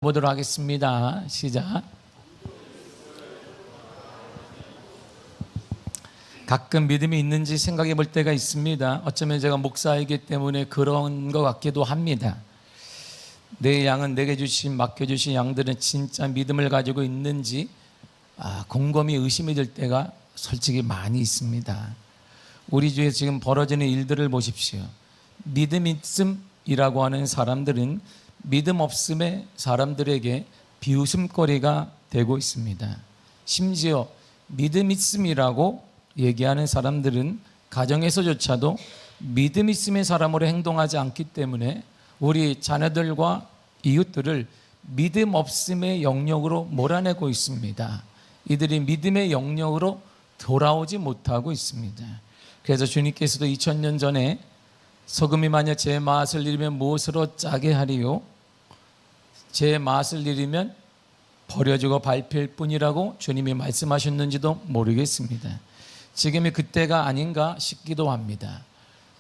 보도록 하겠습니다. 시작. 가끔 믿음이 있는지 생각해 볼 때가 있습니다. 어쩌면 제가 목사이기 때문에 그런 것 같기도 합니다. 내 양은 내게 주신 맡겨주신 양들은 진짜 믿음을 가지고 있는지 곰곰이 의심이 될 때가 솔직히 많이 있습니다. 우리 주위에 지금 벌어지는 일들을 보십시오. 믿음 있음이라고 하는 사람들은 믿음 없음의 사람들에게 비웃음거리가 되고 있습니다. 심지어 믿음 있음이라고 얘기하는 사람들은 가정에서조차도 믿음 있음의 사람으로 행동하지 않기 때문에 우리 자녀들과 이웃들을 믿음 없음의 영역으로 몰아내고 있습니다. 이들이 믿음의 영역으로 돌아오지 못하고 있습니다. 그래서 주님께서도 2000년 전에 소금이 만약 제 맛을 잃으면 무엇으로 짜게 하리요? 제 맛을 잃으면 버려지고 밟힐 뿐이라고 주님이 말씀하셨는지도 모르겠습니다. 지금이 그때가 아닌가 싶기도 합니다.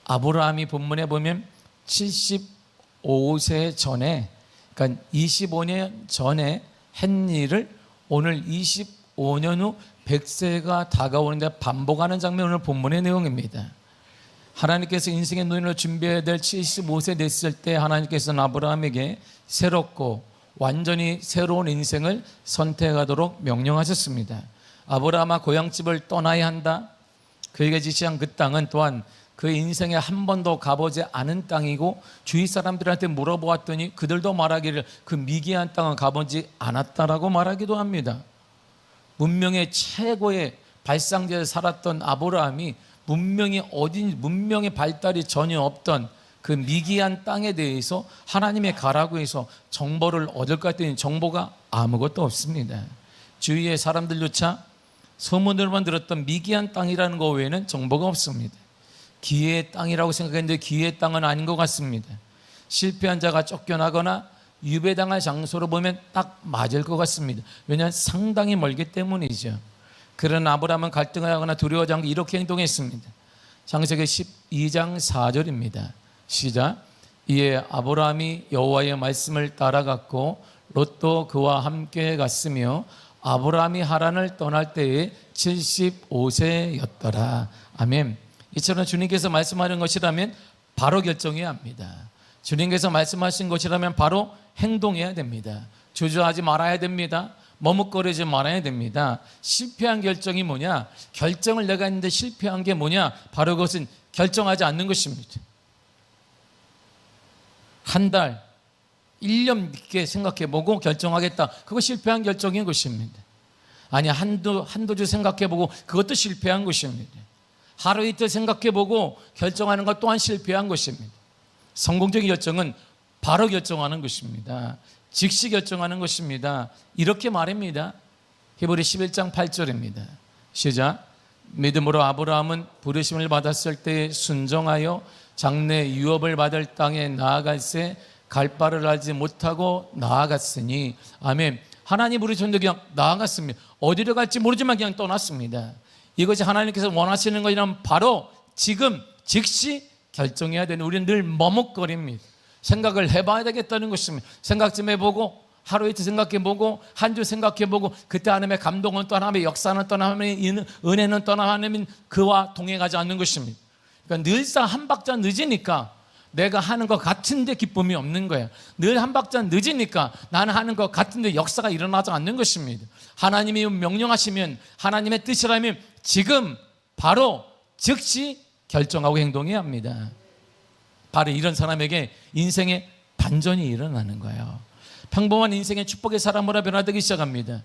아브라함이 본문에 보면 75세 전에, 그러니까 25년 전에 한 일을 오늘 25년 후 100세가 다가오는데 반복하는 장면이 오늘 본문의 내용입니다. 하나님께서 인생의 노인을 준비해야 될 75세 됐을 때 하나님께서는 아브라함에게 새롭고 완전히 새로운 인생을 선택하도록 명령하셨습니다. 아브라함아, 고향집을 떠나야 한다. 그에게 지시한 그 땅은 또한 그 인생에 한 번도 가보지 않은 땅이고, 주위 사람들한테 물어보았더니 그들도 말하기를 그 미개한 땅은 가보지 않았다라고 말하기도 합니다. 문명의 최고의 발상지에 살았던 아브라함이 문명의 발달이 전혀 없던 그 미개한 땅에 대해서 하나님의 가라고 해서 정보를 얻을까 했더니 정보가 아무것도 없습니다. 주위의 사람들조차 소문으로만 들었던 미개한 땅이라는 것 외에는 정보가 없습니다. 기회의 땅이라고 생각했는데 기회의 땅은 아닌 것 같습니다. 실패한 자가 쫓겨나거나 유배당할 장소로 보면 딱 맞을 것 같습니다. 왜냐하면 상당히 멀기 때문이죠. 그런 아브라함은 갈등을 하거나 두려워하지 않고 이렇게 행동했습니다. 창세기 12장 4절입니다. 시작. 이에 아브라함이 여호와의 말씀을 따라갔고 롯도 그와 함께 갔으며 아브라함이 하란을 떠날 때에 75세였더라. 아멘. 이처럼 주님께서 말씀하는 것이라면 바로 결정해야 합니다. 주님께서 말씀하신 것이라면 바로 행동해야 됩니다. 주저하지 말아야 됩니다. 머뭇거리지 말아야 됩니다. 실패한 결정이 뭐냐? 결정을 내가 했는데 실패한 게 뭐냐? 바로 그것은 결정하지 않는 것입니다. 한 달, 1년 늦게 생각해보고 결정하겠다. 그거 실패한 결정인 것입니다. 아니, 한두 주 생각해보고 그것도 실패한 것입니다. 하루 이틀 생각해보고 결정하는 것 또한 실패한 것입니다. 성공적인 결정은 바로 결정하는 것입니다. 즉시 결정하는 것입니다. 이렇게 말합니다. 히브리 11장 8절입니다. 시작. 믿음으로 아브라함은 부르심을 받았을 때 순종하여 장래 유업을 받을 땅에 나아갈새 갈 바를 알지 못하고 나아갔으니. 아멘. 하나님 부르셨는데 그냥 나아갔습니다. 어디로 갈지 모르지만 그냥 떠났습니다. 이것이 하나님께서 원하시는 것이라면 바로 지금 즉시 결정해야 되는, 우리는 늘 머뭇거립니다. 생각을 해봐야 되겠다는 것입니다. 생각 좀 해보고 하루 이틀 생각해보고 한 주 생각해보고 그때 하나님의 감동은 또 하나님의 역사는 또 하나님의 은혜는 또 하나님은 그와 동행하지 않는 것입니다. 그러니까 늘상 한 박자 늦으니까 내가 하는 것 같은데 기쁨이 없는 거예요. 늘 한 박자 늦으니까 나는 하는 것 같은데 역사가 일어나지 않는 것입니다. 하나님이 명령하시면, 하나님의 뜻이라면 지금 바로 즉시 결정하고 행동해야 합니다. 바로 이런 사람에게 인생의 반전이 일어나는 거예요. 평범한 인생의 축복의 사람으로 변화되기 시작합니다.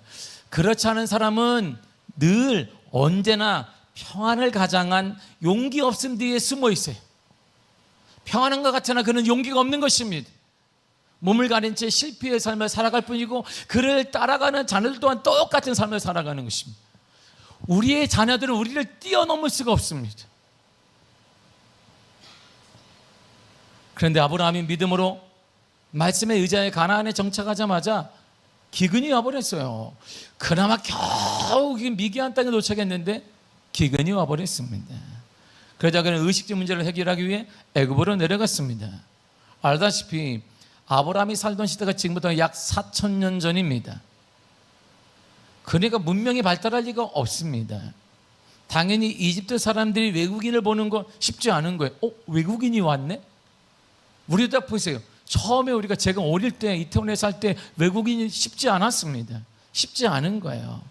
그렇지 않은 사람은 늘 언제나 평안을 가장한 용기 없음 뒤에 숨어 있어요. 평안한 것 같으나 그는 용기가 없는 것입니다. 몸을 가린 채 실패의 삶을 살아갈 뿐이고 그를 따라가는 자녀들 또한 똑같은 삶을 살아가는 것입니다. 우리의 자녀들은 우리를 뛰어넘을 수가 없습니다. 그런데 아브라함이 믿음으로 말씀의 의자에 가나안에 정착하자마자 기근이 와버렸어요. 그나마 겨우 미개한 땅에 도착했는데 기근이 와버렸습니다. 그러자 그는 의식주 문제를 해결하기 위해 애굽으로 내려갔습니다. 알다시피 아브라함이 살던 시대가 지금부터 약 4,000년 전입니다. 그러니까 문명이 발달할 리가 없습니다. 당연히 이집트 사람들이 외국인을 보는 건 쉽지 않은 거예요. 외국인이 왔네? 우리도 딱 보세요. 처음에 제가 어릴 때 이태원에 살 때 외국인이 쉽지 않았습니다. 쉽지 않은 거예요.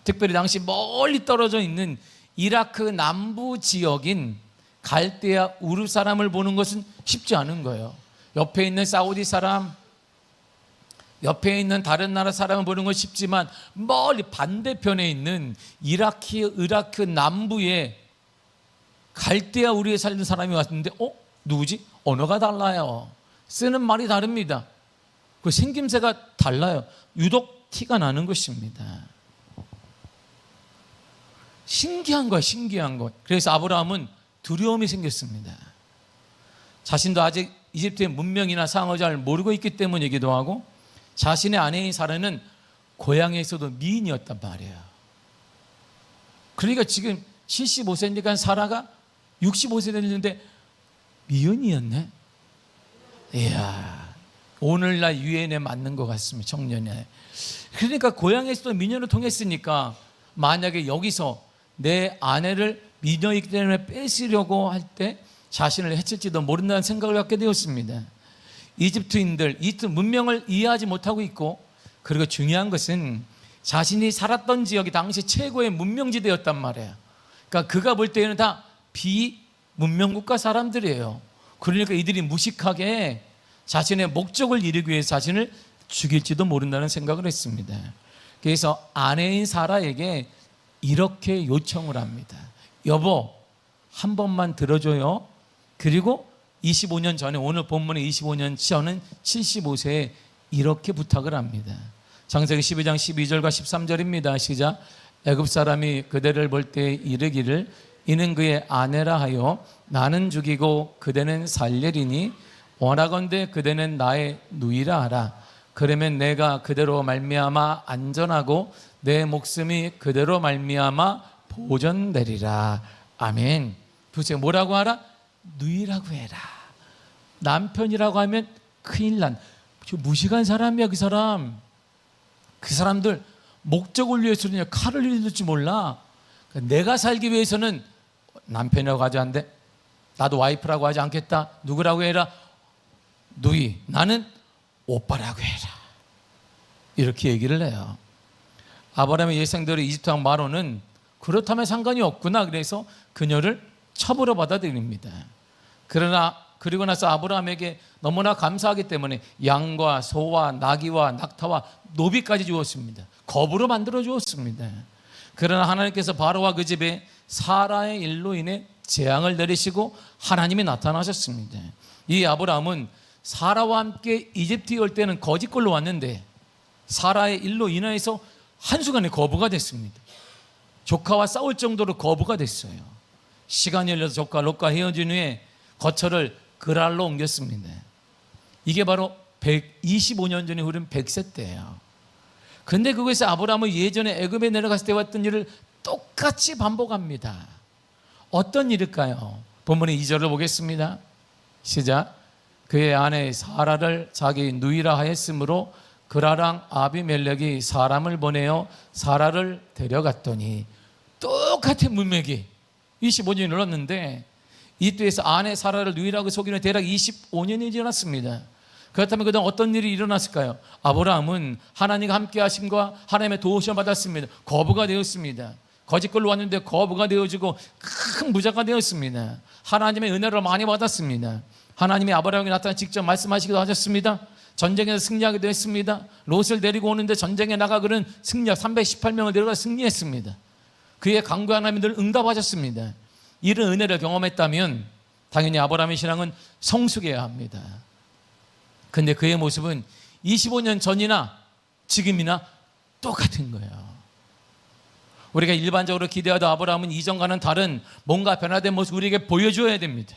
특별히 당시 멀리 떨어져 있는 이라크 남부 지역인 갈대아 우르 사람을 보는 것은 쉽지 않은 거예요. 옆에 있는 사우디 사람, 옆에 있는 다른 나라 사람을 보는 건 쉽지만 멀리 반대편에 있는 이라크 남부에 갈대아 우르에 살던 사람이 왔는데 누구지? 언어가 달라요. 쓰는 말이 다릅니다. 그 생김새가 달라요. 유독 티가 나는 것입니다. 신기한 거야, 신기한 거. 그래서 아브라함은 두려움이 생겼습니다. 자신도 아직 이집트의 문명이나 상을 잘 모르고 있기 때문이기도 하고 자신의 아내인 사라는 고향에서도 미인이었단 말이에요. 그러니까 지금 75세니까 사라가 65세 됐는데 미연이었네. 이야, 오늘날 유엔에 맞는 것 같습니다. 청년에. 그러니까 고향에서도 미녀를 통했으니까 만약에 여기서 내 아내를 미녀이기 때문에 뺏으려고 할 때 자신을 해칠지도 모른다는 생각을 갖게 되었습니다. 이집트인들, 이집트 문명을 이해하지 못하고 있고, 그리고 중요한 것은 자신이 살았던 지역이 당시 최고의 문명지대였단 말이에요. 그러니까 그가 볼 때는 다 비문명국가 사람들이에요. 그러니까 이들이 무식하게 자신의 목적을 이루기 위해 자신을 죽일지도 모른다는 생각을 했습니다. 그래서 아내인 사라에게 이렇게 요청을 합니다. 여보, 한 번만 들어줘요. 그리고 25년 전에, 오늘 본문의 25년 전은 75세에 이렇게 부탁을 합니다. 창세기 12장 12절과 13절입니다. 시작. 애굽 사람이 그대를 볼 때 이르기를 이는 그의 아내라 하여 나는 죽이고 그대는 살려리니 원하건대 그대는 나의 누이라 하라. 그러면 내가 그대로 말미암아 안전하고 내 목숨이 그대로 말미암아 보존되리라. 아멘. 보세요. 뭐라고 하라? 누이라고 해라. 남편이라고 하면 큰일 난, 무식한 사람이야. 그 사람들 목적을 위해서는 칼을 휘둘지 몰라. 내가 살기 위해서는 남편이라고 하지 않대. 나도 와이프라고 하지 않겠다. 누구라고 해라? 누이. 나는 오빠라고 해라. 이렇게 얘기를 해요. 아브라함의 예상대로 이집트 왕 마로는 그렇다면 상관이 없구나. 그래서 그녀를 첩으로 받아들입니다. 그리고 나서 아브라함에게 너무나 감사하기 때문에 양과 소와 나귀와 낙타와 노비까지 주었습니다. 겁으로 만들어 주었습니다. 그러나 하나님께서 바로와 그 집에 사라의 일로 인해 재앙을 내리시고 하나님이 나타나셨습니다. 이 아브라함은 사라와 함께 이집트에 올 때는 거짓골로 왔는데 사라의 일로 인하여서 한순간에 거부가 됐습니다. 조카와 싸울 정도로 거부가 됐어요. 시간이 흘러서 조카 롯과 헤어진 후에 거처를 그랄로 옮겼습니다. 이게 바로 125년 전에 흐른 100세 때예요. 그런데 그것이 아브라함은 예전에 애굽에 내려갔을 때 왔던 일을 똑같이 반복합니다. 어떤 일일까요? 본문의 2절을 보겠습니다. 시작. 그의 아내 사라를 자기 누이라 하였으므로 그라랑 아비멜렉이 사람을 보내어 사라를 데려갔더니, 똑같은 문맥이 25년이 흘렀는데 이때에서 아내 사라를 누이라고 속이는 대략 25년이 지났습니다. 그렇다면 그동안 어떤 일이 일어났을까요? 아브라함은 하나님과 함께 하심과 하나님의 도우심을 받았습니다. 거부가 되었습니다. 거짓걸로 왔는데 거부가 되어지고 큰 부자가 되었습니다. 하나님의 은혜를 많이 받았습니다. 하나님이 아브라함에게 나타나 직접 말씀하시기도 하셨습니다. 전쟁에서 승리하기도 했습니다. 롯을 데리고 오는데 전쟁에 나가 그는 승리하고 318명을 데려가 승리했습니다. 그의 간구 하나님이 늘 응답하셨습니다. 이런 은혜를 경험했다면 당연히 아브라함의 신앙은 성숙해야 합니다. 그런데 그의 모습은 25년 전이나 지금이나 똑같은 거예요. 우리가 일반적으로 기대하던 아브라함은 이전과는 다른 뭔가 변화된 모습을 우리에게 보여줘야 됩니다.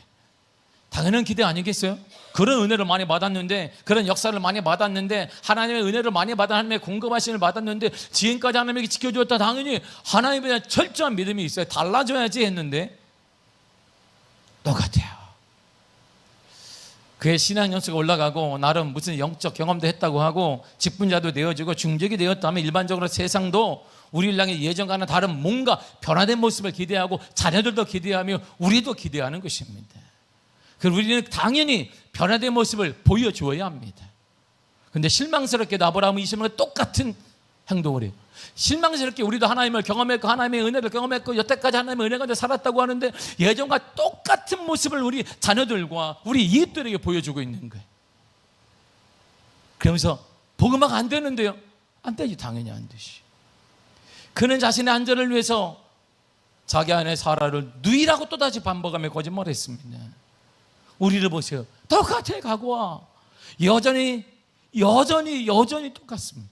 당연한 기대 아니겠어요? 그런 은혜를 많이 받았는데, 그런 역사를 많이 받았는데, 하나님의 은혜를 많이 받아 하나님의 공급하심을 받았는데, 지금까지 하나님에게 지켜주었다. 당연히 하나님에 대한 철저한 믿음이 있어요. 달라져야지 했는데 똑같아요. 그의 신앙 연수가 올라가고 나름 무슨 영적 경험도 했다고 하고 직분자도 되어지고 중직이 되었다면 일반적으로 세상도 우리를 향해 예전과는 다른 뭔가 변화된 모습을 기대하고 자녀들도 기대하며 우리도 기대하는 것입니다. 그리고 우리는 당연히 변화된 모습을 보여주어야 합니다. 그런데 실망스럽게도 아브라함은 이 시험과 똑같은 행동을 해요. 실망스럽게 우리도 하나님을 경험했고 하나님의 은혜를 경험했고 여태까지 하나님의 은혜 가운데 살았다고 하는데 예전과 똑같은 모습을 우리 자녀들과 우리 이웃들에게 보여주고 있는 거예요. 그러면서 복음화가 안 되는데요. 안 되지. 당연히 안 되지. 그는 자신의 안전을 위해서 자기 아내 사라를 누이라고 또다시 반복하며 거짓말했습니다. 우리를 보세요. 똑같아. 각오와 여전히 똑같습니다.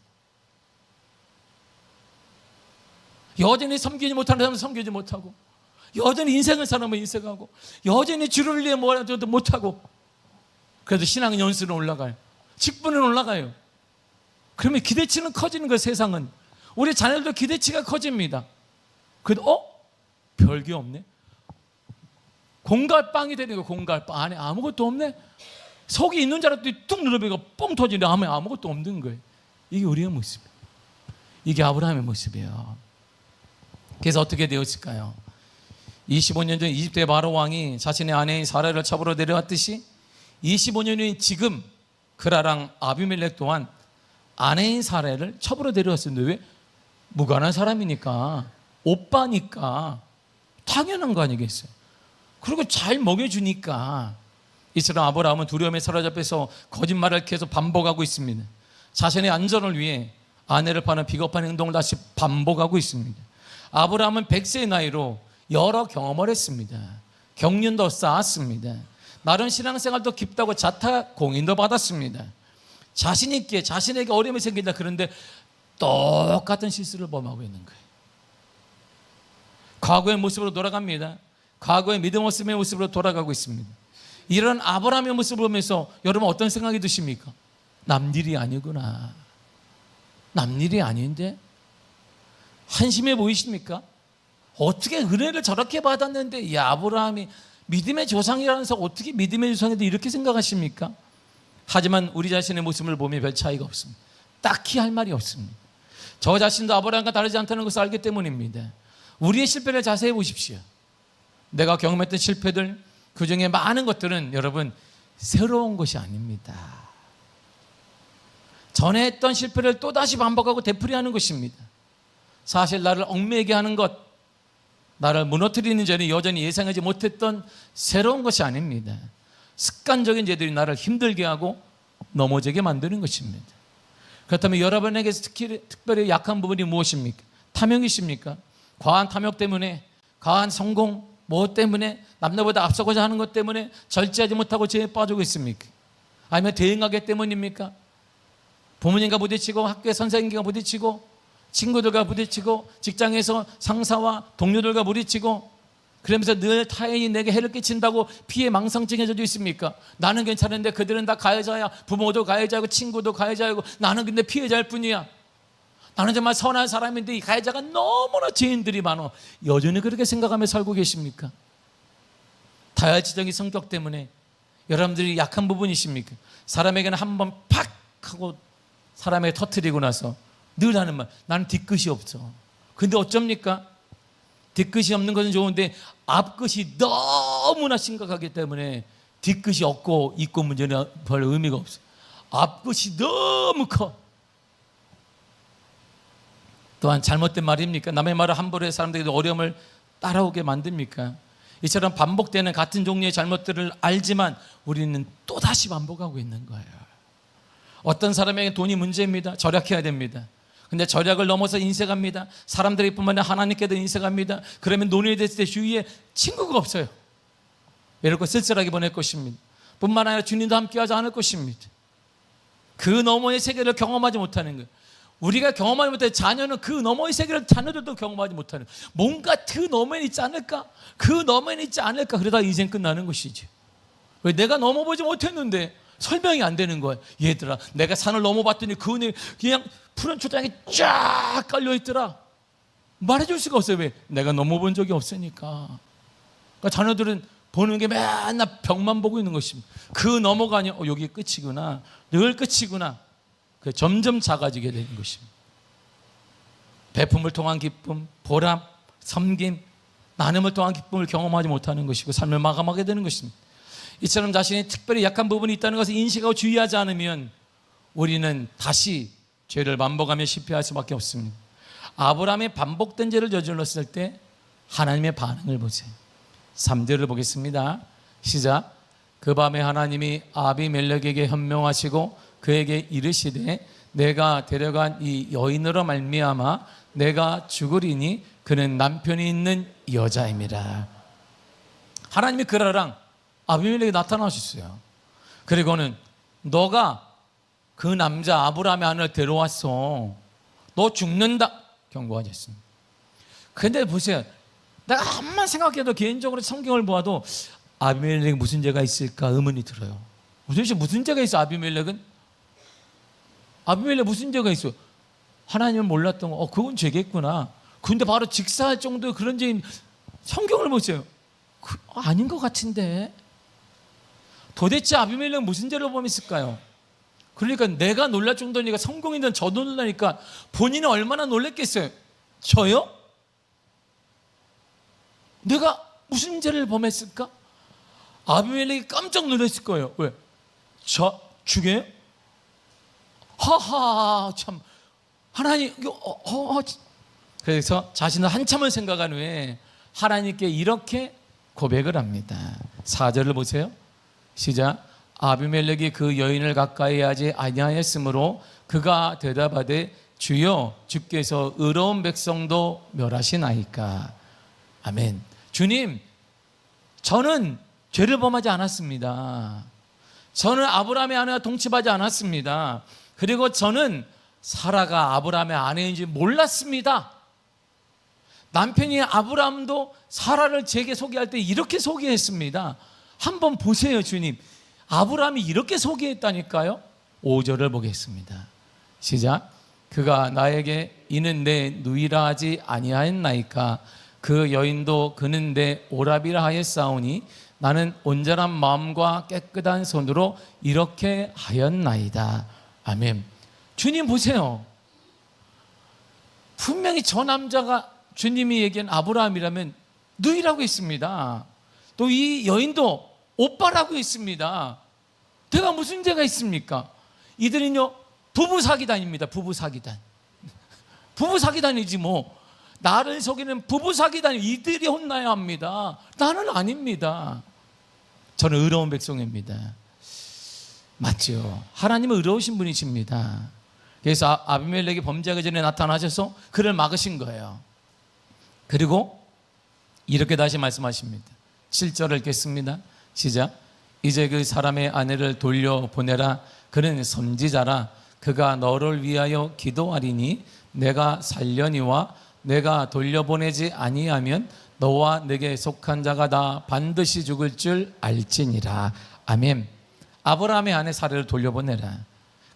여전히 섬기지 못하는 사람은 섬기지 못하고, 여전히 인생을 사는 인생하고, 여전히 주를 위해 뭐라도 못하고, 그래도 신앙 연수는 올라가요. 직분은 올라가요. 그러면 기대치는 커지는 거예요. 세상은. 우리 자녀들도 기대치가 커집니다. 그래도 별게 없네. 공갈빵이 되는 거예요. 공갈빵 안에 아무것도 없네. 속이 있는 줄 알았더니 뚝 눌러보니까 뻥 터지는데 아무것도 없는 거예요. 이게 우리의 모습이에요. 이게 아브라함의 모습이에요. 그래서 어떻게 되었을까요? 25년 전 이집트의 바로 왕이 자신의 아내인 사라를 잡으러 내려왔듯이 25년 후인 지금 그라랑 아비멜렉 또한 아내인 사라를 첩으로 데려왔었는데 왜? 무관한 사람이니까, 오빠니까 당연한 거 아니겠어요? 그리고 잘 먹여주니까. 이처럼 아브라함은 두려움에 사로잡혀서 거짓말을 계속 반복하고 있습니다. 자신의 안전을 위해 아내를 파는 비겁한 행동을 다시 반복하고 있습니다. 아브라함은 100세의 나이로 여러 경험을 했습니다. 경륜도 쌓았습니다. 나름 신앙생활도 깊다고 자타 공인도 받았습니다. 자신 있게 자신에게 어려움이 생긴다. 그런데 똑같은 실수를 범하고 있는 거예요. 과거의 모습으로 돌아갑니다. 과거의 믿음 없음의 모습으로 돌아가고 있습니다. 이런 아브라함의 모습을 보면서 여러분 어떤 생각이 드십니까? 남일이 아니구나. 남일이 아닌데? 한심해 보이십니까? 어떻게 은혜를 저렇게 받았는데 이 아브라함이 믿음의 조상이라면서 어떻게 믿음의 조상인데 이렇게 생각하십니까? 하지만 우리 자신의 모습을 보면 별 차이가 없습니다. 딱히 할 말이 없습니다. 저 자신도 아브라함과 다르지 않다는 것을 알기 때문입니다. 우리의 실패를 자세히 보십시오. 내가 경험했던 실패들, 그 중에 많은 것들은 여러분 새로운 것이 아닙니다. 전에 했던 실패를 또다시 반복하고 되풀이하는 것입니다. 사실 나를 얽매이게 하는 것, 나를 무너뜨리는 죄는 여전히 예상하지 못했던 새로운 것이 아닙니다. 습관적인 죄들이 나를 힘들게 하고 넘어지게 만드는 것입니다. 그렇다면 여러분에게 특별히 약한 부분이 무엇입니까? 탐욕이십니까? 과한 탐욕 때문에, 과한 성공, 무엇 때문에, 남들보다 앞서고자 하는 것 때문에 절제하지 못하고 죄에 빠지고 있습니까? 아니면 대응하기 때문입니까? 부모님과 부딪히고 학교의 선생님과 부딪히고 친구들과 부딪히고 직장에서 상사와 동료들과 부딪히고 그러면서 늘 타인이 내게 해를 끼친다고 피해 망상증에 젖어 있습니까? 나는 괜찮은데 그들은 다 가해자야. 부모도 가해자고 친구도 가해자고 나는 근데 피해자일 뿐이야. 나는 정말 선한 사람인데 이 가해자가 너무나 죄인들이 많아. 여전히 그렇게 생각하며 살고 계십니까? 다혈질적인 성격 때문에 여러분들이 약한 부분이십니까? 사람에게는 한번 팍 하고 사람에게 터뜨리고 나서 늘 하는 말, 나는 뒤끝이 없어. 근데 어쩝니까? 뒤끝이 없는 것은 좋은데 앞끝이 너무나 심각하기 때문에 뒤끝이 없고 있고 문제는 별 의미가 없어요. 앞끝이 너무 커. 또한 잘못된 말입니까? 남의 말을 함부로 해서 사람들에게 어려움을 따라오게 만듭니까? 이처럼 반복되는 같은 종류의 잘못들을 알지만 우리는 또다시 반복하고 있는 거예요. 어떤 사람에게 돈이 문제입니다. 절약해야 됩니다. 근데 절약을 넘어서 인색합니다. 사람들이 뿐만 아니라 하나님께도 인색합니다. 그러면 논의가 됐을 때 주위에 친구가 없어요. 이렇게 쓸쓸하게 보낼 것입니다. 뿐만 아니라 주님도 함께하지 않을 것입니다. 그 너머의 세계를 경험하지 못하는 거예요. 우리가 경험하지 못해 자녀는 그 너머의 세계를 자녀들도 경험하지 못하는 거예요. 뭔가 그 너머에 있지 않을까? 그 너머에 있지 않을까? 그러다 인생 끝나는 것이지. 왜 내가 넘어보지 못했는데 설명이 안 되는 거예요. 얘들아, 내가 산을 넘어봤더니 그 은혜 그냥 푸른 초장이 쫙 깔려있더라. 말해줄 수가 없어요. 왜? 내가 넘어본 적이 없으니까. 그러니까 자녀들은 보는 게 맨날 벽만 보고 있는 것입니다. 그 넘어가니 여기 끝이구나, 늘 끝이구나. 점점 작아지게 되는 것입니다. 배품을 통한 기쁨, 보람, 섬김, 나눔을 통한 기쁨을 경험하지 못하는 것이고 삶을 마감하게 되는 것입니다. 이처럼 자신이 특별히 약한 부분이 있다는 것을 인식하고 주의하지 않으면 우리는 다시 죄를 반복하며 실패할 수밖에 없습니다. 아브라함의 반복된 죄를 저질렀을 때 하나님의 반응을 보세요. 3절을 보겠습니다. 시작. 그 밤에 하나님이 아비멜렉에게 현명하시고 그에게 이르시되 내가 데려간 이 여인으로 말미암아 내가 죽으리니 그는 남편이 있는 여자입니다. 하나님이 그라랑 아비멜렉에 나타나셨어요. 그리고는 너가 그 남자 아브라함의 아내를 데려왔어, 너 죽는다 경고하셨습니다. 근데 보세요, 내가 한번 생각해도 개인적으로 성경을 보아도 아비멜렉이 무슨 죄가 있을까 의문이 들어요. 도대체 무슨 죄가 있어? 아비멜렉 무슨 죄가 있어? 하나님을 몰랐던 거, 그건 죄겠구나. 근데 바로 직사할 정도의 그런 죄인, 성경을 보세요. 아닌 것 같은데. 도대체 아비멜렉은 무슨 죄를 범했을까요? 그러니까 내가 놀랄 정도니까 성공인들은 저도 놀라니까 본인은 얼마나 놀랬겠어요? 저요? 내가 무슨 죄를 범했을까? 아비멜렉이 깜짝 놀랐을 거예요. 왜? 저 죽여요? 하하, 참 하나님, 그래서 자신은 한참을 생각한 후에 하나님께 이렇게 고백을 합니다. 4절을 보세요. 시작. 아비멜렉이 그 여인을 가까이 하지 아니하였으므로 그가 대답하되 주여 주께서 의로운 백성도 멸하시나이까. 아멘. 주님, 저는 죄를 범하지 않았습니다. 저는 아브라함의 아내와 동침하지 않았습니다. 그리고 저는 사라가 아브라함의 아내인지 몰랐습니다. 남편이 아브라함도 사라를 제게 소개할 때 이렇게 소개했습니다. 한번 보세요, 주님. 아브라함이 이렇게 소개했다니까요. 5절을 보겠습니다. 시작. 그가 나에게 이는 내 누이라 하지 아니하였나이까. 그 여인도 그는 내 오라비라 하였사오니 나는 온전한 마음과 깨끗한 손으로 이렇게 하였나이다. 아멘. 주님 보세요. 분명히 저 남자가 주님이 얘기한 아브라함이라면 누이라고 했습니다. 또 이 여인도 오빠라고 했습니다. 내가 무슨 죄가 있습니까? 이들은요 부부 사기단입니다. 부부 사기단. 부부 사기단이지 뭐. 나를 속이는 부부 사기단, 이들이 혼나야 합니다. 나는 아닙니다. 저는 의로운 백성입니다. 맞죠? 하나님은 의로우신 분이십니다. 그래서 아비멜렉이 범죄하기 전에 나타나셔서 그를 막으신 거예요. 그리고 이렇게 다시 말씀하십니다. 7절을 읽겠습니다. 시작. 이제 그 사람의 아내를 돌려보내라. 그는 선지자라. 그가 너를 위하여 기도하리니 내가 살려니와 내가 돌려보내지 아니하면 너와 내게 속한 자가 다 반드시 죽을 줄 알지니라. 아멘. 아브라함의 아내 사라를 돌려보내라.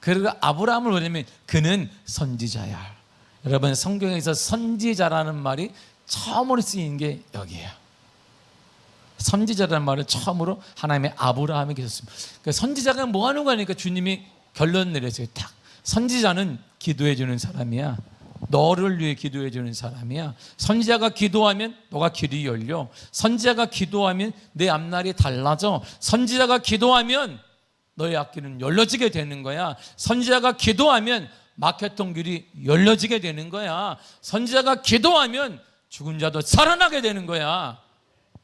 그리고 아브라함을 보내면 그는 선지자야. 여러분, 성경에서 선지자라는 말이 처음으로 쓰인 게 여기에요. 선지자라는 말을 처음으로 하나님의 아브라함에게 썼습니다. 그러니까 선지자가 뭐 하는 거니까 주님이 결론 내렸어요. 딱. 선지자는 기도해 주는 사람이야. 너를 위해 기도해 주는 사람이야. 선지자가 기도하면 너가 길이 열려. 선지자가 기도하면 내 앞날이 달라져. 선지자가 기도하면 너의 앞길은 열려지게 되는 거야. 선지자가 기도하면 막혔던 길이 열려지게 되는 거야. 선지자가 기도하면 죽은 자도 살아나게 되는 거야.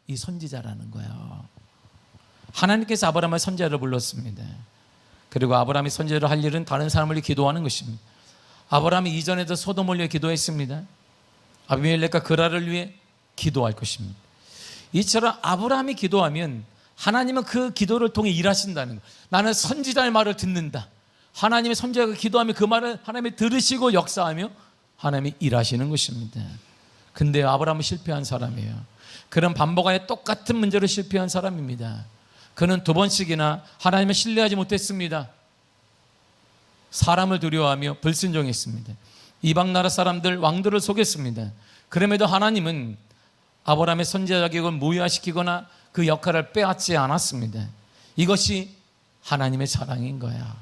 이 선지자라는 거예요. 하나님께서 아브라함을 선지자로 불렀습니다. 그리고 아브라함이 선지자로 할 일은 다른 사람을 위해 기도하는 것입니다. 아브라함이 이전에도 소돔을 위해 기도했습니다. 아비멜렉과 그라를 위해 기도할 것입니다. 이처럼 아브라함이 기도하면 하나님은 그 기도를 통해 일하신다는 거예요. 나는 선지자의 말을 듣는다. 하나님의 선지자가 기도하면 그 말을 하나님이 들으시고 역사하며 하나님이 일하시는 것입니다. 근데 아브라함은 실패한 사람이에요. 그런 반복하여 똑같은 문제로 실패한 사람입니다. 그는 2번씩이나 하나님을 신뢰하지 못했습니다. 사람을 두려워하며 불순종했습니다. 이방 나라 사람들, 왕들을 속였습니다. 그럼에도 하나님은 아브라함의 선지자 자격을 무효화시키거나 그 역할을 빼앗지 않았습니다. 이것이 하나님의 사랑인 거야.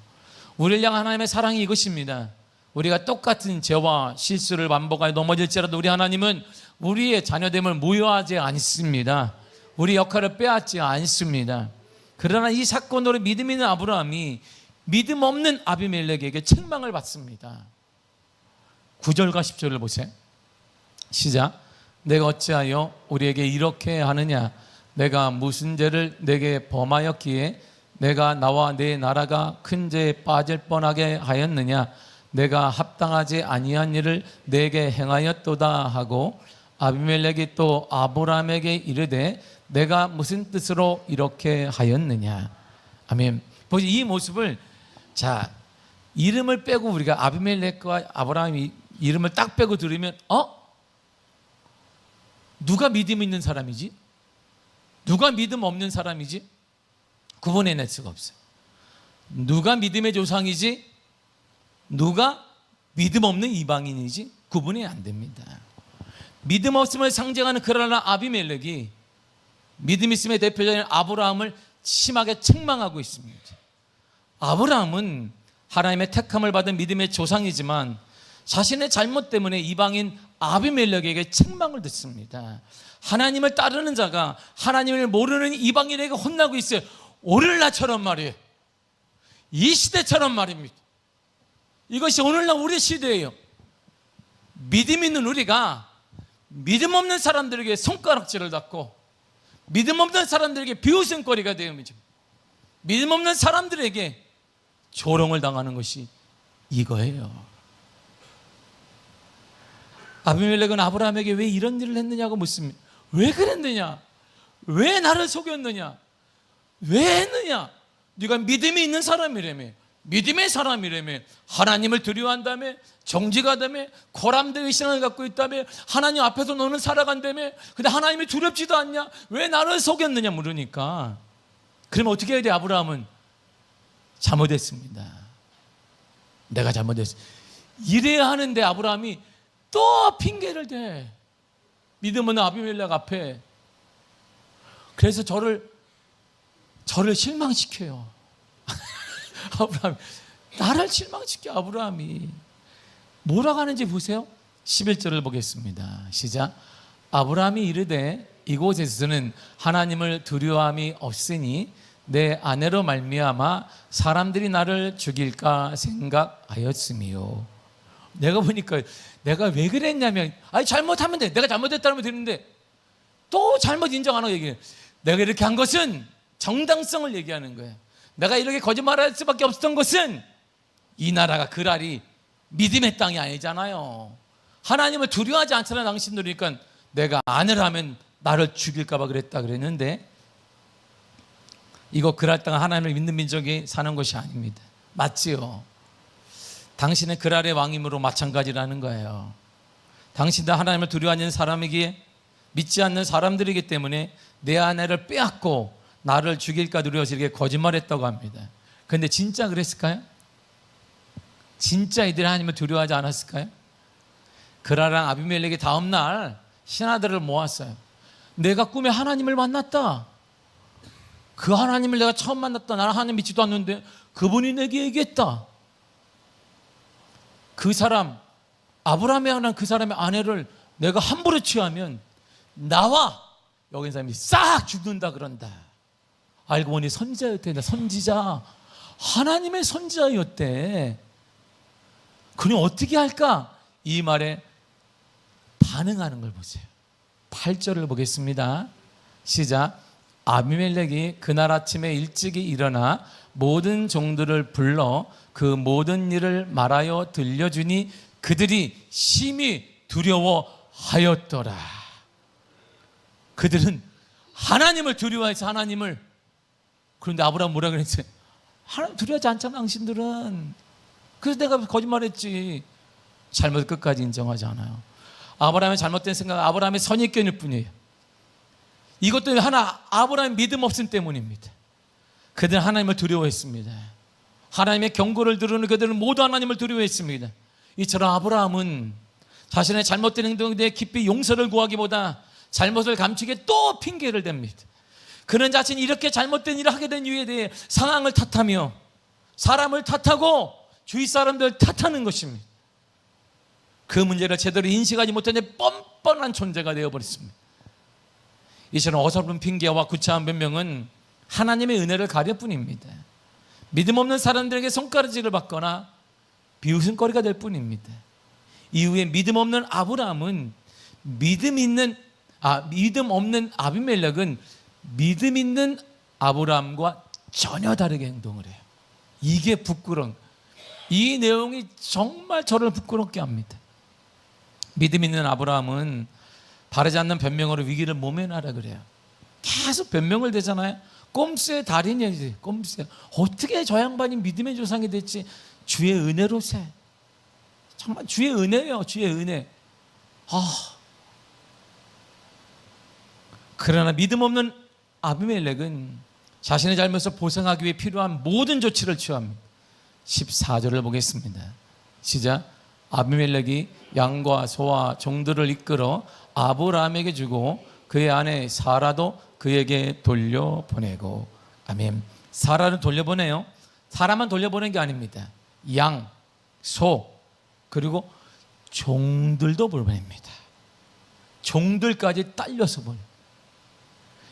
우리를 향한 하나님의 사랑이 이것입니다. 우리가 똑같은 죄와 실수를 반복하여 넘어질지라도 우리 하나님은 우리의 자녀됨을 무효하지 않습니다. 우리 역할을 빼앗지 않습니다. 그러나 이 사건으로 믿음 있는 아브라함이 믿음 없는 아비멜렉에게 책망을 받습니다. 9절과 10절을 보세요. 시작. 내가 어찌하여 우리에게 이렇게 하느냐? 내가 무슨 죄를 내게 범하였기에 내가 나와 내 나라가 큰 죄에 빠질 뻔하게 하였느냐? 내가 합당하지 아니한 일을 내게 행하였도다 하고 아비멜렉이 또 아브라함에게 이르되 내가 무슨 뜻으로 이렇게 하였느냐? 아멘. 보세요. 이 모습을, 자, 이름을 빼고 우리가 아비멜렉과 아브라함이 이름을 딱 빼고 들으면 누가 믿음 있는 사람이지? 누가 믿음 없는 사람이지? 구분해낼 수가 없어요. 누가 믿음의 조상이지? 누가 믿음 없는 이방인이지? 구분이 안 됩니다. 믿음 없음을 상징하는 그러나 아비멜렉이 믿음 있음의 대표자인 아브라함을 심하게 책망하고 있습니다. 아브라함은 하나님의 택함을 받은 믿음의 조상이지만 자신의 잘못 때문에 이방인 아비멜렉에게 책망을 듣습니다. 하나님을 따르는 자가 하나님을 모르는 이방인에게 혼나고 있어요. 오늘날처럼 말이에요. 이 시대처럼 말입니다. 이것이 오늘날 우리 시대예요. 믿음 있는 우리가 믿음 없는 사람들에게 손가락질을 받고 믿음 없는 사람들에게 비웃음거리가 되어집니다. 믿음 없는 사람들에게 조롱을 당하는 것이 이거예요. 아비멜렉은 아브라함에게 왜 이런 일을 했느냐고 묻습니다. 왜 그랬느냐? 왜 나를 속였느냐? 왜 했느냐? 네가 믿음이 있는 사람이라며, 믿음의 사람이라며, 하나님을 두려워한다며, 정직하다며, 고람되의 신앙을 갖고 있다며, 하나님 앞에서 너는 살아간다며, 근데 하나님이 두렵지도 않냐? 왜 나를 속였느냐 물으니까, 그러면 어떻게 해야 돼? 아브라함은 잘못했습니다. 내가 잘못했어. 이래야 하는데 아브라함이 또 핑계를 대. 믿음 없는 아비멜렉 앞에. 그래서 저를 실망시켜요. 아브라함이 나를 실망시켜. 아브라함이 뭐라고 하는지 보세요. 11절을 보겠습니다. 시작. 아브라함이 이르되 이곳에서는 하나님을 두려워함이 없으니 내 아내로 말미암아 사람들이 나를 죽일까 생각하였으며. 내가 보니까 내가 왜 그랬냐면, 아니 잘못하면 돼. 내가 잘못했다면 되는데 또 잘못 인정 안 하고 얘기해. 내가 이렇게 한 것은 정당성을 얘기하는 거예요. 내가 이렇게 거짓말할 수밖에 없었던 것은 이 나라가 그랄이 믿음의 땅이 아니잖아요. 하나님을 두려워하지 않잖아요. 당신들이. 그러니까 내가 안을 하면 나를 죽일까 봐 그랬다 그랬는데, 이거 그랄 땅 하나님을 믿는 민족이 사는 것이 아닙니다. 맞지요? 당신은 그랄의 왕임으로 마찬가지라는 거예요. 당신도 하나님을 두려워하는 사람이기에 믿지 않는 사람들이기 때문에 내 아내를 빼앗고 나를 죽일까 두려워서 이렇게 거짓말했다고 합니다. 그런데 진짜 그랬을까요? 진짜 이들이 하나님을 두려워하지 않았을까요? 그라랑 아비멜렉이 다음날 신하들을 모았어요. 내가 꿈에 하나님을 만났다. 그 하나님을 내가 처음 만났다. 나는 하나님 믿지도 않는데 그분이 내게 얘기했다. 그 사람, 아브라함이 하는 그 사람의 아내를 내가 함부로 취하면 나와 여기 있는 사람이 싹 죽는다 그런다. 알고 보니 선지자였대. 선지자, 하나님의 선지자였대. 그럼 어떻게 할까? 이 말에 반응하는 걸 보세요. 8절을 보겠습니다. 시작. 아비멜렉이 그날 아침에 일찍이 일어나 모든 종들을 불러 그 모든 일을 말하여 들려주니 그들이 심히 두려워하였더라. 그들은 하나님을 두려워해서 하나님을. 그런데 아브라함 뭐라 그랬어요? 하나님 두려워하지 않잖아 당신들은. 그래서 내가 거짓말했지. 잘못 끝까지 인정하지 않아요. 아브라함의 잘못된 생각은 아브라함의 선입견일 뿐이에요. 이것도 하나 아브라함의 믿음 없음 때문입니다. 그들은 하나님을 두려워했습니다. 하나님의 경고를 들으는 그들은 모두 하나님을 두려워했습니다. 이처럼 아브라함은 자신의 잘못된 행동에 대해 깊이 용서를 구하기보다 잘못을 감추기에 또 핑계를 댑니다. 그는 자신이 이렇게 잘못된 일을 하게 된 이유에 대해 상황을 탓하며 사람을 탓하고 주위 사람들을 탓하는 것입니다. 그 문제를 제대로 인식하지 못한 채 뻔뻔한 존재가 되어버렸습니다. 이처럼 어설픈 핑계와 구차한 변명은 하나님의 은혜를 가릴 뿐입니다. 믿음 없는 사람들에게 손가락질을 받거나 비웃음거리가 될 뿐입니다. 이후에 믿음 없는 아브라함은 믿음 없는 아비멜렉은 믿음 있는 아브라함과 전혀 다르게 행동을 해요. 이게 부끄러운, 이 내용이 정말 저를 부끄럽게 합니다. 믿음 있는 아브라함은 바르지 않는 변명으로 위기를 모면하라 그래요. 계속 변명을 대잖아요. 꼼수의 달인이지. 꼼수. 어떻게 저 양반이 믿음의 조상이 됐지? 주의 은혜로세. 정말 주의 은혜예요. 주의 은혜. 그러나 믿음 없는 아비멜렉은 자신의 잘못을 보상하기 위해 필요한 모든 조치를 취합니다. 14절을 보겠습니다. 시작. 아비멜렉이 양과 소와 종들을 이끌어 아브라함에게 주고 그의 아내 사라도 그에게 돌려보내고. 아멘. 사라를 돌려보내요. 사람만 돌려보낸 게 아닙니다. 양, 소, 그리고 종들도 보냅니다. 종들까지 딸려서 보내.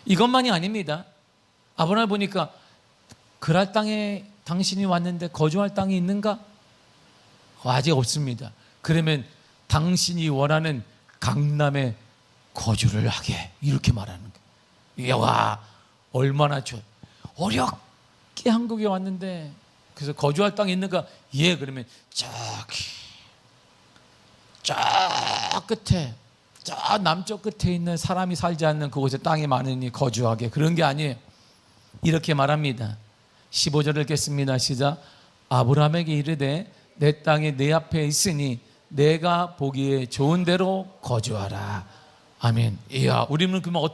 이것만이 아닙니다. 아브라함을 보니까 그랄 땅에 당신이 왔는데 거주할 땅이 있는가? 아직 없습니다. 그러면 당신이 원하는 강남에 거주를 하게, 이렇게 말하는 거예요. 와, 얼마나 좋아. 어렵게 한국에 왔는데 그래서 거주할 땅이 있는가? 예. 그러면 저기 저 끝에, 저 남쪽 끝에 있는 사람이 살지 않는 그곳에 땅이 많으니 거주하게. 그런 게 아니에요. 이렇게 말합니다. 15절을 읽겠습니다. 시작. 아브라함에게 이르되 내 땅이 내 앞에 있으니 내가 보기에 좋은 대로 거주하라. 아멘. 이야, 우리는 그러면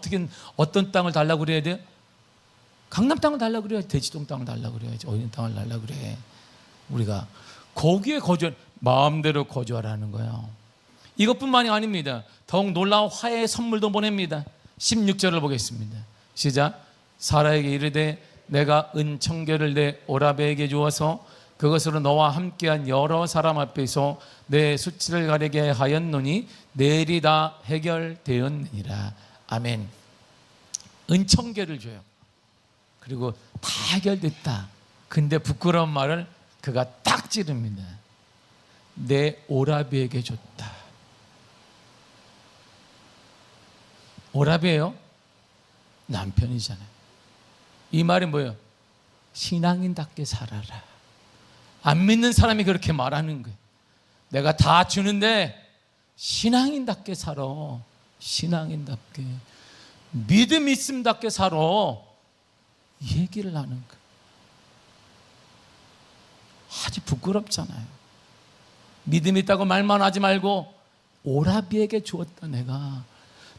어떤 땅을 달라고 그래야 돼요? 강남 땅을 달라고 그래야지. 대치동 땅을 달라고 그래야지. 어디 땅을 달라고 그래. 우리가 거기에 마음대로 거주하라는 거예요. 이것뿐만이 아닙니다. 더욱 놀라운 화해의 선물도 보냅니다. 16절을 보겠습니다. 시작. 사라에게 이르되 내가 은청결을 내 오라베에게 주어서 그것으로 너와 함께한 여러 사람 앞에서 내 수치를 가리게 하였노니 내일이 다 해결되었느니라. 아멘. 은청결을 줘요. 그리고 다 해결됐다. 근데 부끄러운 말을 그가 딱 찌릅니다. 내 오라비에게 줬다. 오라비예요? 남편이잖아요. 이 말이 뭐예요? 신앙인답게 살아라. 안 믿는 사람이 그렇게 말하는 거예요. 내가 다 주는데 신앙인답게 살아. 신앙인답게, 믿음 있음답게 살아. 이 얘기를 하는 거예요. 아주 부끄럽잖아요. 믿음 있다고 말만 하지 말고 오라비에게 주었다. 내가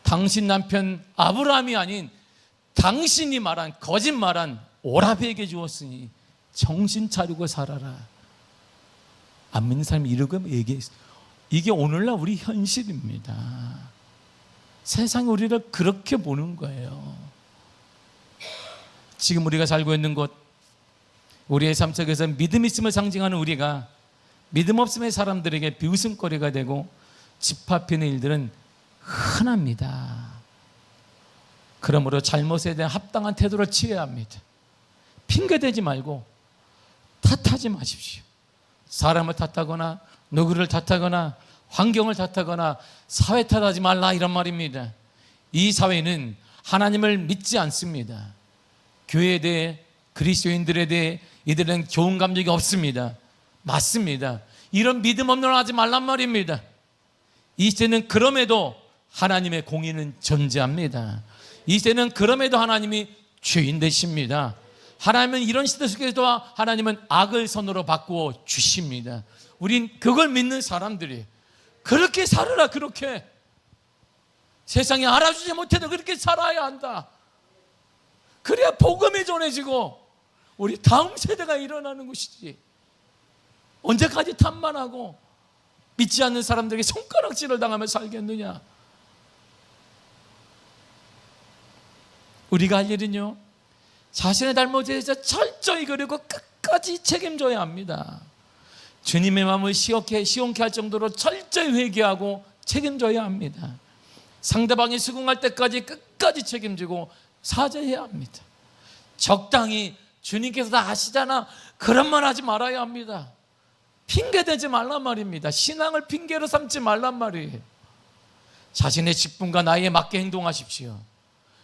당신 남편 아브라함이 아닌 당신이 말한 거짓말한 오라비에게 주었으니 정신 차리고 살아라. 안 믿는 사람이 이러고 얘기했어. 이게 오늘날 우리 현실입니다. 세상이 우리를 그렇게 보는 거예요. 지금 우리가 살고 있는 곳, 우리의 삶 속에서 믿음 있음을 상징하는 우리가 믿음 없음의 사람들에게 비웃음거리가 되고 짓밟히는 일들은 흔합니다. 그러므로 잘못에 대한 합당한 태도를 취해야 합니다. 핑계대지 말고 탓하지 마십시오. 사람을 탓하거나 누구를 탓하거나 환경을 탓하거나 사회 탓하지 말라, 이런 말입니다. 이 사회는 하나님을 믿지 않습니다. 교회에 대해, 그리스도인들에 대해 이들은 좋은 감정이 없습니다. 맞습니다. 이런 믿음 없는 걸 하지 말란 말입니다. 이 시대는 그럼에도 하나님의 공의는 존재합니다. 이 시대는 그럼에도 하나님이 주인 되십니다. 하나님은 이런 시대 속에서도 하나님은 악을 선으로 바꾸어 주십니다. 우린 그걸 믿는 사람들이 그렇게 살아라. 그렇게 세상이 알아주지 못해도 그렇게 살아야 한다. 그래야 복음이 전해지고 우리 다음 세대가 일어나는 것이지. 언제까지 탓만하고 믿지 않는 사람들에게 손가락질을 당하며 살겠느냐. 우리가 할 일은요, 자신의 잘못에 대해서 철저히 그리고 끝까지 책임져야 합니다. 주님의 마음을 시원케 할 정도로 철저히 회개하고 책임져야 합니다. 상대방이 수긍할 때까지 끝까지 책임지고 사죄해야 합니다. 적당히 주님께서 다 아시잖아, 그런 말 하지 말아야 합니다. 핑계대지 말란 말입니다. 신앙을 핑계로 삼지 말란 말이에요. 자신의 직분과 나이에 맞게 행동하십시오.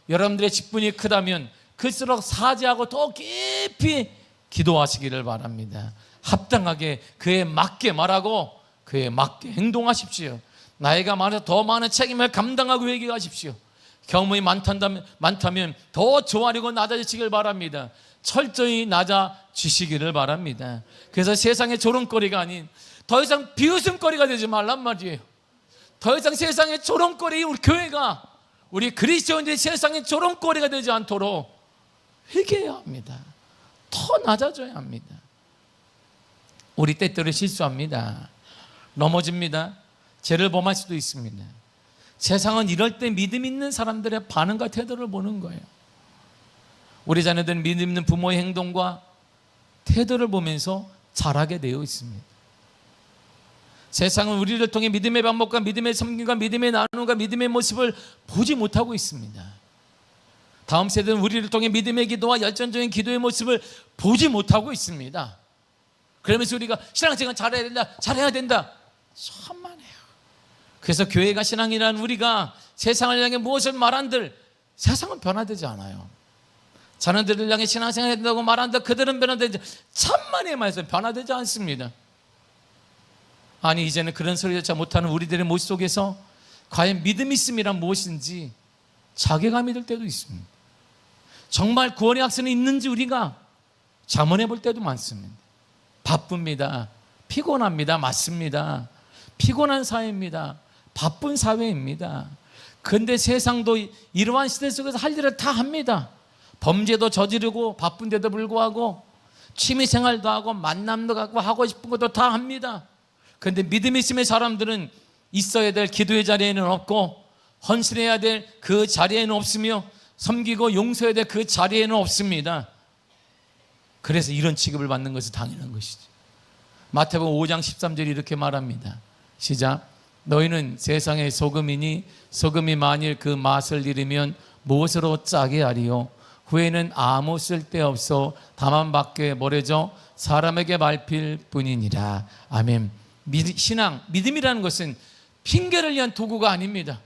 여러분들의 직분이 크다면 클수록 사죄하고 더 깊이 기도하시기를 바랍니다. 합당하게 그에 맞게 말하고 그에 맞게 행동하십시오. 나이가 많아서 더 많은 책임을 감당하고 회개하십시오. 경험이 많다면 더 조아리고 낮아지시길 바랍니다. 철저히 낮아지시기를 바랍니다. 그래서 세상의 조롱거리가 아닌 더 이상 비웃음거리가 되지 말란 말이에요. 더 이상 세상의 조롱거리, 우리 교회가, 우리 그리스도인들이 세상의 조롱거리가 되지 않도록 회개해야 합니다. 더 낮아져야 합니다. 우리 때때로 실수합니다. 넘어집니다. 죄를 범할 수도 있습니다. 세상은 이럴 때 믿음 있는 사람들의 반응과 태도를 보는 거예요. 우리 자녀들은 믿음 있는 부모의 행동과 태도를 보면서 자라게 되어 있습니다. 세상은 우리를 통해 믿음의 방법과 믿음의 섬김과 믿음의 나눔과 믿음의 모습을 보지 못하고 있습니다. 다음 세대는 우리를 통해 믿음의 기도와 열정적인 기도의 모습을 보지 못하고 있습니다. 그러면서 우리가 신앙생활 잘해야 된다. 천만에요. 그래서 교회가 신앙이라는 우리가 세상을 향해 무엇을 말한들 세상은 변화되지 않아요. 자녀들을 향해 신앙생활 한다고 말한다, 그들은 변화되지, 천만의 말씀 변화되지 않습니다. 아니, 이제는 그런 소리조차 못하는 우리들의 모습 속에서 과연 믿음 있음이란 무엇인지 자괴감이 들 때도 있습니다. 정말 구원의 확신이 있는지 우리가 자문해 볼 때도 많습니다. 바쁩니다. 피곤합니다. 맞습니다. 피곤한 사회입니다. 바쁜 사회입니다. 그런데 세상도 이러한 시대 속에서 할 일을 다 합니다. 범죄도 저지르고 바쁜데도 불구하고 취미생활도 하고 만남도 갖고 하고 싶은 것도 다 합니다. 그런데 믿음 있음의 사람들은 있어야 될 기도의 자리에는 없고 헌신해야 될 그 자리에는 없으며 섬기고 용서해야 될 그 자리에는 없습니다. 그래서 이런 취급을 받는 것은 당연한 것이죠. 마태복음 5장 13절이 이렇게 말합니다. 시작. 너희는 세상의 소금이니 소금이 만일 그 맛을 잃으면 무엇으로 짜게 하리요? 후에는 아무 쓸데없어 다만 밖에 버려져 사람에게 밟힐 뿐이니라. 아멘. 신앙, 믿음이라는 것은 핑계를 위한 도구가 아닙니다.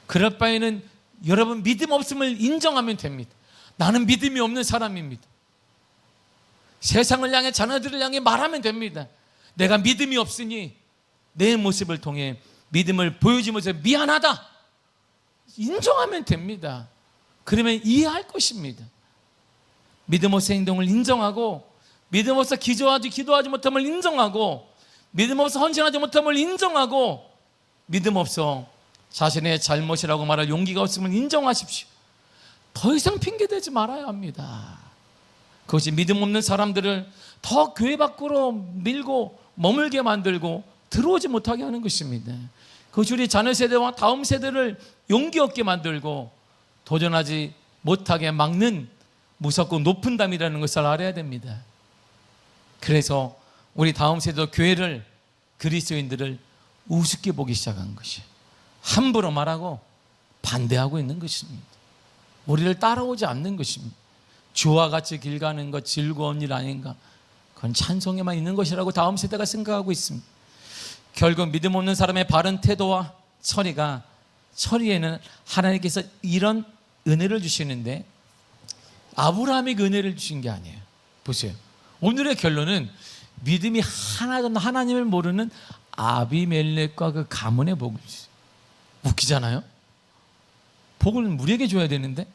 그럴 바에는 여러분 믿음 없음을 인정하면 됩니다. 나는 믿음이 없는 사람입니다. 세상을 향해 자녀들을 향해 말하면 됩니다. 내가 믿음이 없으니 내 모습을 통해 믿음을 보여주지 못해서 미안하다. 인정하면 됩니다. 그러면 이해할 것입니다. 믿음 없어 행동을 인정하고, 믿음 없어 기도하지 못함을 인정하고, 믿음 없어 헌신하지 못함을 인정하고, 믿음 없어 자신의 잘못이라고 말할 용기가 없으면 인정하십시오. 더 이상 핑계대지 말아야 합니다. 그것이 믿음 없는 사람들을 더 교회 밖으로 밀고 머물게 만들고 들어오지 못하게 하는 것입니다. 그것이 우리 자녀 세대와 다음 세대를 용기 없게 만들고 도전하지 못하게 막는 무섭고 높은 담이라는 것을 알아야 됩니다. 그래서 우리 다음 세대 교회를, 그리스도인들을 우습게 보기 시작한 것이 함부로 말하고 반대하고 있는 것입니다. 우리를 따라오지 않는 것입니다. 주와 같이 길 가는 것 즐거운 일 아닌가? 그건 찬송에만 있는 것이라고 다음 세대가 생각하고 있습니다. 결국 믿음 없는 사람의 바른 태도와 처리에는 하나님께서 이런 은혜를 주시는데 아브라함에게 은혜를 주신 게 아니에요. 보세요. 오늘의 결론은 믿음이 하나도 하나님을 모르는 아비멜렉과 그 가문의 복을 주세요. 웃기잖아요. 복을 우리에게 줘야 되는데.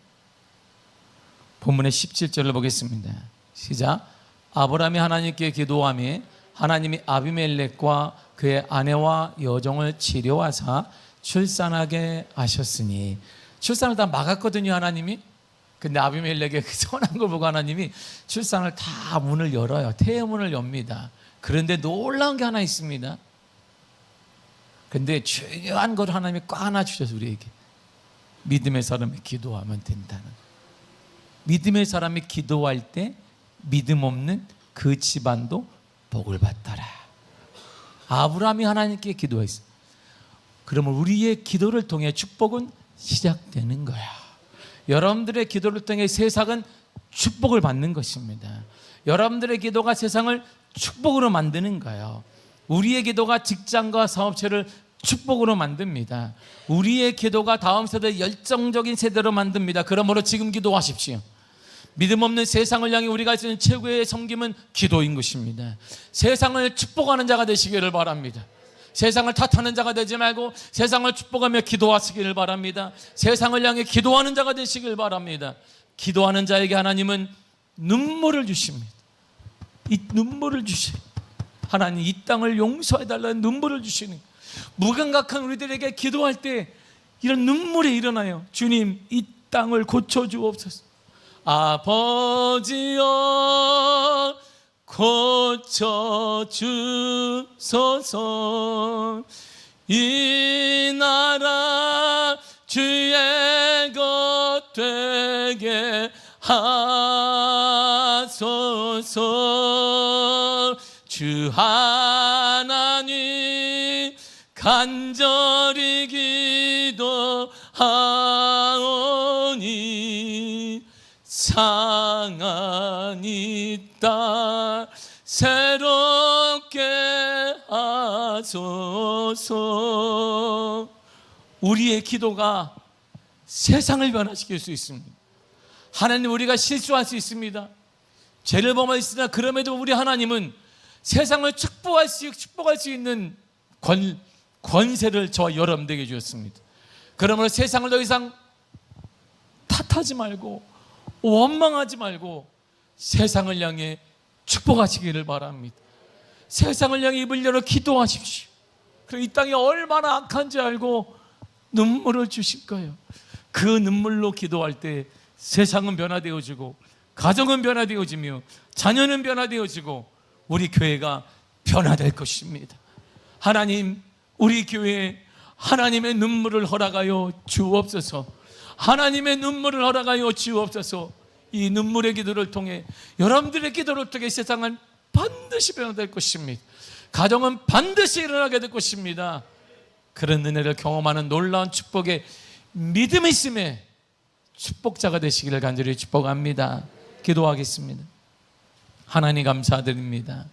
본문의 17절을 보겠습니다. 시작. 아브라함이 하나님께 기도하며 하나님이 아비멜렉과 그의 아내와 여종을 치료하사 출산하게 하셨으니, 출산을 다 막았거든요 하나님이. 근데 아비멜렉의 그 선한 걸 보고 하나님이 출산을 다 문을 열어요. 태문을 엽니다. 그런데 놀라운 게 하나 있습니다. 근데 중요한 걸 하나님이 꽉 하나 주셔서 우리에게 믿음의 사람이 기도하면 된다는 거예요. 믿음의 사람이 기도할 때 믿음 없는 그 집안도 복을 받더라. 아브라함이 하나님께 기도했어요. 그러면 우리의 기도를 통해 축복은 시작되는 거야. 여러분들의 기도를 통해 세상은 축복을 받는 것입니다. 여러분들의 기도가 세상을 축복으로 만드는 거예요. 우리의 기도가 직장과 사업체를 축복으로 만듭니다. 우리의 기도가 다음 세대 열정적인 세대로 만듭니다. 그러므로 지금 기도하십시오. 믿음 없는 세상을 향해 우리가 할 수 있는 최고의 섬김은 기도인 것입니다. 세상을 축복하는 자가 되시기를 바랍니다. 세상을 탓하는 자가 되지 말고 세상을 축복하며 기도하시기를 바랍니다. 세상을 향해 기도하는 자가 되시길 바랍니다. 기도하는 자에게 하나님은 눈물을 주십니다. 이 눈물을 주셔요. 하나님, 이 땅을 용서해달라는 눈물을 주시는, 무감각한 우리들에게 기도할 때 이런 눈물이 일어나요. 주님, 이 땅을 고쳐주옵소서. 아버지여 고쳐주소서. 이 나라 주의 것 되게 하소서. 주 하나님 간절히 기도하오니 상한 이 땅 새롭게 하소서. 우리의 기도가 세상을 변화시킬 수 있습니다. 하나님, 우리가 실수할 수 있습니다. 죄를 범할 수 있으나 그럼에도 우리 하나님은 세상을 축복할 수 있는 권세를 저와 여러분들에게 주셨습니다. 그러므로 세상을 더 이상 탓하지 말고 원망하지 말고 세상을 향해 축복하시기를 바랍니다. 세상을 향해 입을 열어 기도하십시오. 그리고 이 땅이 얼마나 악한지 알고 눈물을 주실 거예요. 그 눈물로 기도할 때 세상은 변화되어지고 가정은 변화되어지며 자녀는 변화되어지고 우리 교회가 변화될 것입니다. 하나님, 우리 교회에 하나님의 눈물을 허락하여 주옵소서. 하나님의 눈물을 허락하여 주옵소서. 이 눈물의 기도를 통해, 여러분들의 기도를 통해 세상은 반드시 변화될 것입니다. 가정은 반드시 일어나게 될 것입니다. 그런 은혜를 경험하는 놀라운 축복의 믿음이 있음에 축복자가 되시기를 간절히 축복합니다. 기도하겠습니다. 하나님, 감사드립니다.